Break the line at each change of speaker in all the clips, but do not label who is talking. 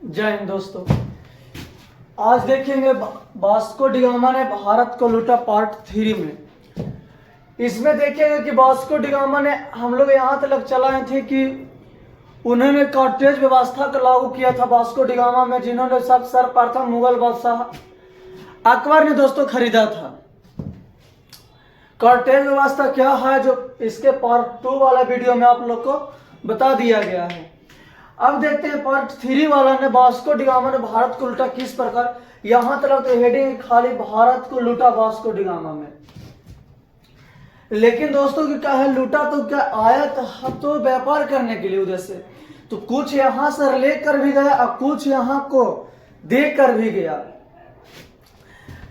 जय हिंद दोस्तों। आज देखेंगे वास्को डी गामा ने भारत को लूटा पार्ट 3 में। इसमें देखेंगे कि वास्को डी गामा ने हम लोग यहाँ तक चलाए थे कि उन्होंने कॉटेज व्यवस्था को लागू किया था वास्को डी गामा में, जिन्होंने सब सर्वप्रथम मुगल बादशाह अकबर ने दोस्तों खरीदा था। कॉटेज व्यवस्था क्या है जो इसके पार्ट 2 वाला वीडियो में आप लोग को बता दिया गया है। अब देखते हैं पार्ट 3 वाला ने वास्को डी गामा ने भारत को लूटा किस प्रकार। यहां तक तो हेडिंग खाली भारत को लूटा वास्को डी गामा में, लेकिन दोस्तों की क्या है, लूटा तो क्या आया तो व्यापार करने के लिए उधर से, तो कुछ यहां से लेकर भी गया और कुछ यहां को देकर भी गया।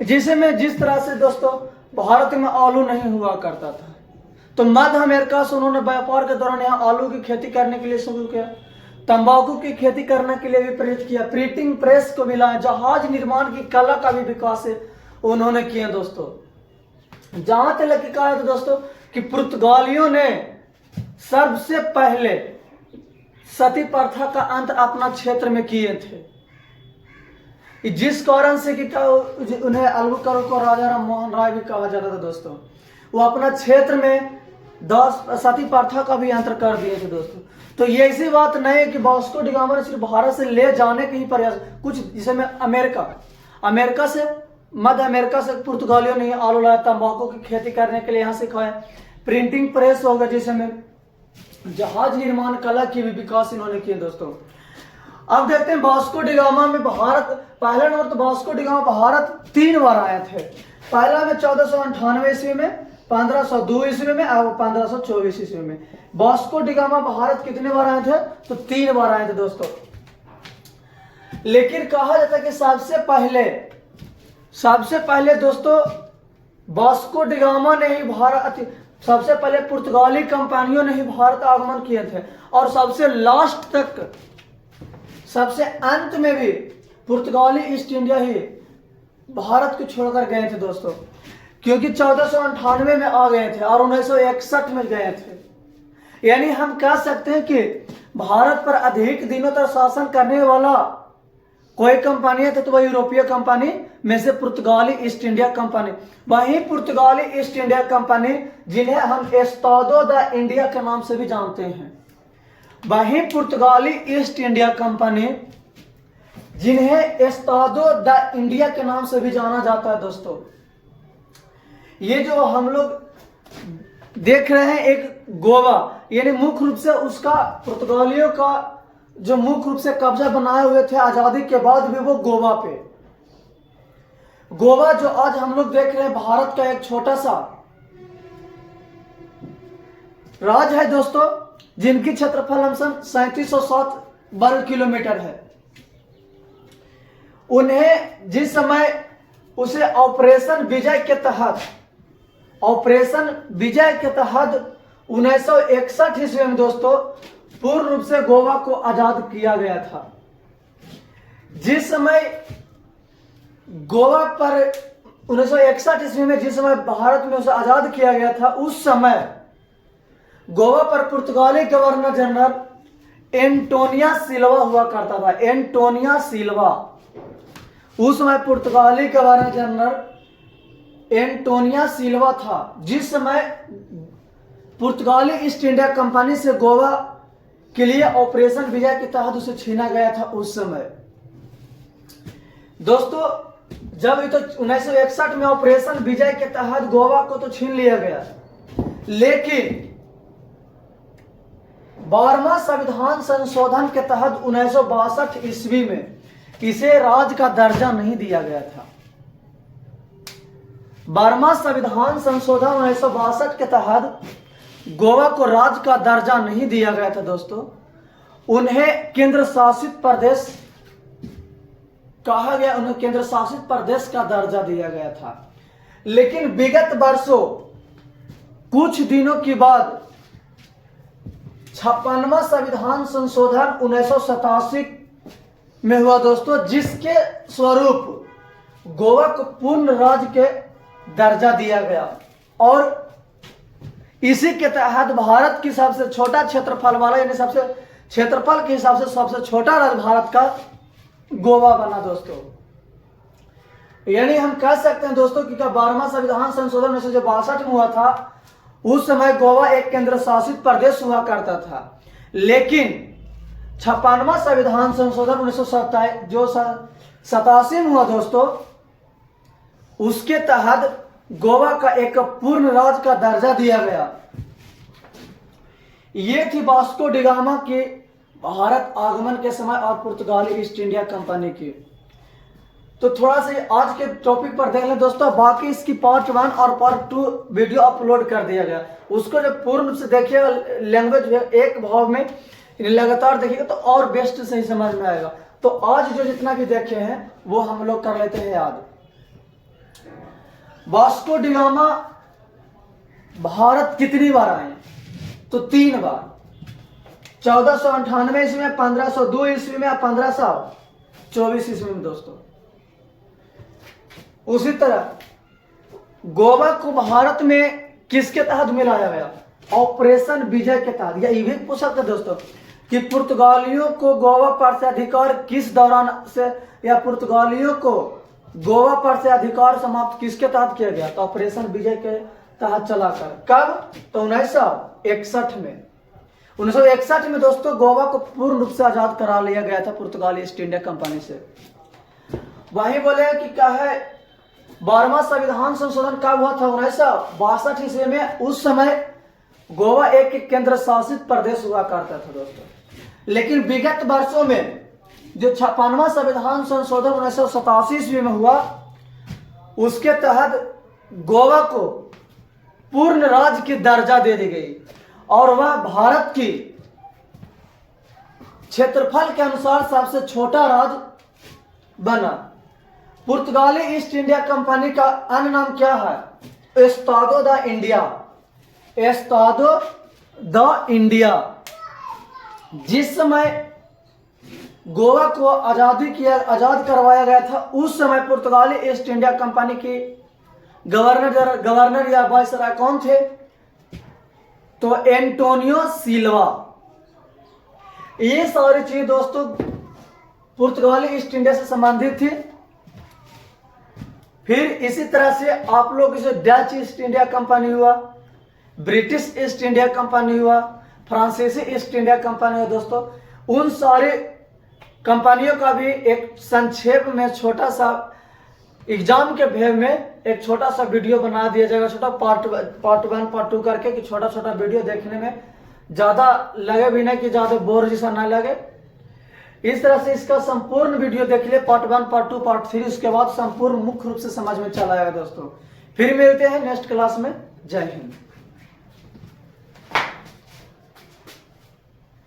जिस तरह से दोस्तों भारत में आलू नहीं हुआ करता था, तो मध्य अमेरिका से उन्होंने व्यापार के दौरान यहाँ आलू की खेती करने के लिए शुरू किया। तंबाकू की खेती करने के लिए भी प्रेरित किया। प्रिंटिंग प्रेस को भी लाया। जहाज निर्माण की कला का भी विकास उन्होंने किया दोस्तों। जहां तक कहा है तो दोस्तों कि पुर्तगालियों ने सबसे पहले सती प्रथा का अंत अपना क्षेत्र में किए थे, जिस कारण से कि उन्हें अलबुकर्क को राजा राम मोहन राय भी कहा जाता था दोस्तों। वो अपना क्षेत्र में 10 सती प्रथा का भी अंत कर दिए थे दोस्तों। तो ये ऐसी बात नहीं है कि वास्को डी गामा ने सिर्फ भारत से ले जाने के ही प्रयास, कुछ जिसे में अमेरिका से मध्य अमेरिका से पुर्तगालियों ने आलू लाया, तंबाकू की खेती करने के लिए यहाँ सिखाया। प्रिंटिंग प्रेस होगा, जिसे में जहाज निर्माण कला की भी विकास इन्होंने किए दोस्तों। अब देखते हैं वास्को डी गामा में भारत, पहला नंबर तो वास्को डी गामा भारत 3 बार आए थे। पहला में 1498 ईस्वी में, 1502 ईस्वी में और 1524 ईस्वी में। वास्को डी गामा भारत कितने बार आए थे? तो 3 बार आए थे दोस्तों। लेकिन कहा जाता है कि सबसे पहले दोस्तों वास्को डी गामा ने ही सबसे पहले पुर्तगाली कंपनियों ने ही भारत आगमन किए थे, और सबसे लास्ट तक, सबसे अंत में भी पुर्तगाली ईस्ट इंडिया ही भारत को छोड़कर गए थे दोस्तों, क्योंकि 1498 में आ गए थे और 1961 में गए थे। यानी हम कह सकते हैं कि भारत पर अधिक दिनों तक शासन करने वाला कोई कंपनी थे तो वह यूरोपीय कंपनी में से पुर्तगाली ईस्ट इंडिया कंपनी। वही पुर्तगाली ईस्ट इंडिया कंपनी जिन्हें हम एस्तादो द इंडिया के नाम से भी जानते हैं, वही पुर्तगाली ईस्ट इंडिया कंपनी जिन्हें एस्तादो द इंडिया के नाम से भी जाना जाता है दोस्तों। ये जो हम लोग देख रहे हैं एक गोवा, यानी मुख्य रूप से उसका पुर्तगालियों का जो मुख्य रूप से कब्जा बनाए हुए थे आजादी के बाद भी, वो गोवा जो आज हम लोग देख रहे हैं भारत का एक छोटा सा राज्य है दोस्तों, जिनकी क्षेत्रफल हमसन 3707 वर्ग किलोमीटर है। उन्हें जिस समय उसे ऑपरेशन विजय के तहत 1961 ईस्वी में दोस्तों पूर्ण रूप से गोवा को आजाद किया गया था। जिस समय गोवा पर 1961 ईस्वी में जिस समय भारत में उसे आजाद किया गया था, उस समय गोवा पर पुर्तगाली गवर्नर जनरल एंटोनिया सिल्वा हुआ करता था। एंटोनिया सिल्वा, उस समय पुर्तगाली गवर्नर जनरल एंटोनिया सिल्वा था, जिस समय पुर्तगाली ईस्ट इंडिया कंपनी से गोवा के लिए ऑपरेशन विजय के तहत उसे छीना गया था। उस समय दोस्तों जब तो 1961 में ऑपरेशन विजय के तहत गोवा को तो छीन लिया गया, लेकिन 12वां संविधान संशोधन के तहत 1962 ईस्वी में इसे राज्य का दर्जा नहीं दिया गया था। 12वां संविधान संशोधन 1962 के तहत गोवा को राज्य का दर्जा नहीं दिया गया था दोस्तों। उन्हें केंद्र शासित प्रदेश कहा गया, उन्हें केंद्र शासित प्रदेश का दर्जा दिया गया था। लेकिन विगत वर्षों कुछ दिनों के बाद 56वां संविधान संशोधन 1987 में हुआ दोस्तों, जिसके स्वरूप गोवा को पूर्ण राज्य के दर्जा दिया गया, और इसी के तहत भारत की सबसे छोटा क्षेत्रफल वाला, यानी सबसे क्षेत्रफल के हिसाब से सबसे छोटा राज्य भारत का गोवा बना दोस्तों। यानी हम कह सकते हैं दोस्तों कि 12वां संविधान संशोधन 1962 में हुआ था, उस समय गोवा एक केंद्र शासित प्रदेश हुआ करता था। लेकिन 56वां संविधान संशोधन 1987 जो 87 में हुआ दोस्तों, उसके तहत गोवा का एक पूर्ण राज्य का दर्जा दिया गया। ये थी वास्को डी गामा के भारत आगमन के समय और पुर्तगाली ईस्ट इंडिया कंपनी की। तो थोड़ा सा आज के टॉपिक पर देख लें दोस्तों, बाकी इसकी पार्ट 1 और पार्ट 2 वीडियो अपलोड कर दिया गया। उसको जब पूर्ण रूप से देखिएगा, लैंग्वेज एक भाव में लगातार देखिएगा तो और बेस्ट सही समझ में आएगा। तो आज जो जितना भी देखे हैं वो हम लोग कर लेते हैं याद। वास्को डी गामा भारत कितनी बार आए? तो 3 बार, 1498 ईस्वी में, 1502 ईस्वी में, 1524 ईस्वी में दोस्तों। उसी तरह गोवा को भारत में किसके तहत मिलाया गया? ऑपरेशन विजय के तहत। या ये भी पूछ सकते दोस्तों कि पुर्तगालियों को गोवा पर से अधिकार किस दौरान से, या पुर्तगालियों को गोवा पर से अधिकार समाप्त किसके तहत किया गया? तो ऑपरेशन विजय के तहत चलाकर। कब? तो 1961 में। 1961 में दोस्तों गोवा को पूर्ण रूप से आजाद करा लिया गया था पुर्तगाली ईस्ट इंडिया कंपनी से। वही बोले कि क्या है, 12वां संविधान संशोधन कब हुआ था? 1962 ईस्वी में। उस समय गोवा एक केंद्र शासित प्रदेश हुआ करता था दोस्तों। लेकिन विगत वर्षों में जो 56वां संविधान संशोधन 1987 ईस्वी में हुआ, उसके तहत गोवा को पूर्ण राज्य की दर्जा दे दी गई और वह भारत की क्षेत्रफल के अनुसार सबसे छोटा राज्य बना। पुर्तगाली ईस्ट इंडिया कंपनी का अन्य नाम क्या है? एस्तादो द इंडिया। एस्तादो द इंडिया। जिस समय गोवा को आजाद करवाया गया था, उस समय पुर्तगाली ईस्ट इंडिया कंपनी की गवर्नर या वायसराय कौन थे? तो एंटोनियो सिल्वा। ये सारी चीज दोस्तों पुर्तगाली ईस्ट इंडिया से संबंधित थी। फिर इसी तरह से आप लोग इसे डच ईस्ट इंडिया कंपनी हुआ, ब्रिटिश ईस्ट इंडिया कंपनी हुआ, फ्रांसीसी ईस्ट इंडिया कंपनी हुआ दोस्तों। उन सारे कंपनियों का भी एक संक्षेप में छोटा सा एग्जाम के भेद में एक छोटा सा वीडियो बना दिया जाएगा, छोटा पार्ट 1 पार्ट 2 करके, कि छोटा छोटा वीडियो देखने में ज्यादा लगे भी नहीं, कि ज्यादा बोर जैसा ना लगे। इस तरह से इसका संपूर्ण वीडियो देख लिए, पार्ट 1 पार्ट 2 पार्ट 3, उसके बाद संपूर्ण मुख्य रूप से समझ में चला आएगा दोस्तों। फिर मिलते हैं नेक्स्ट क्लास में। जय हिंद।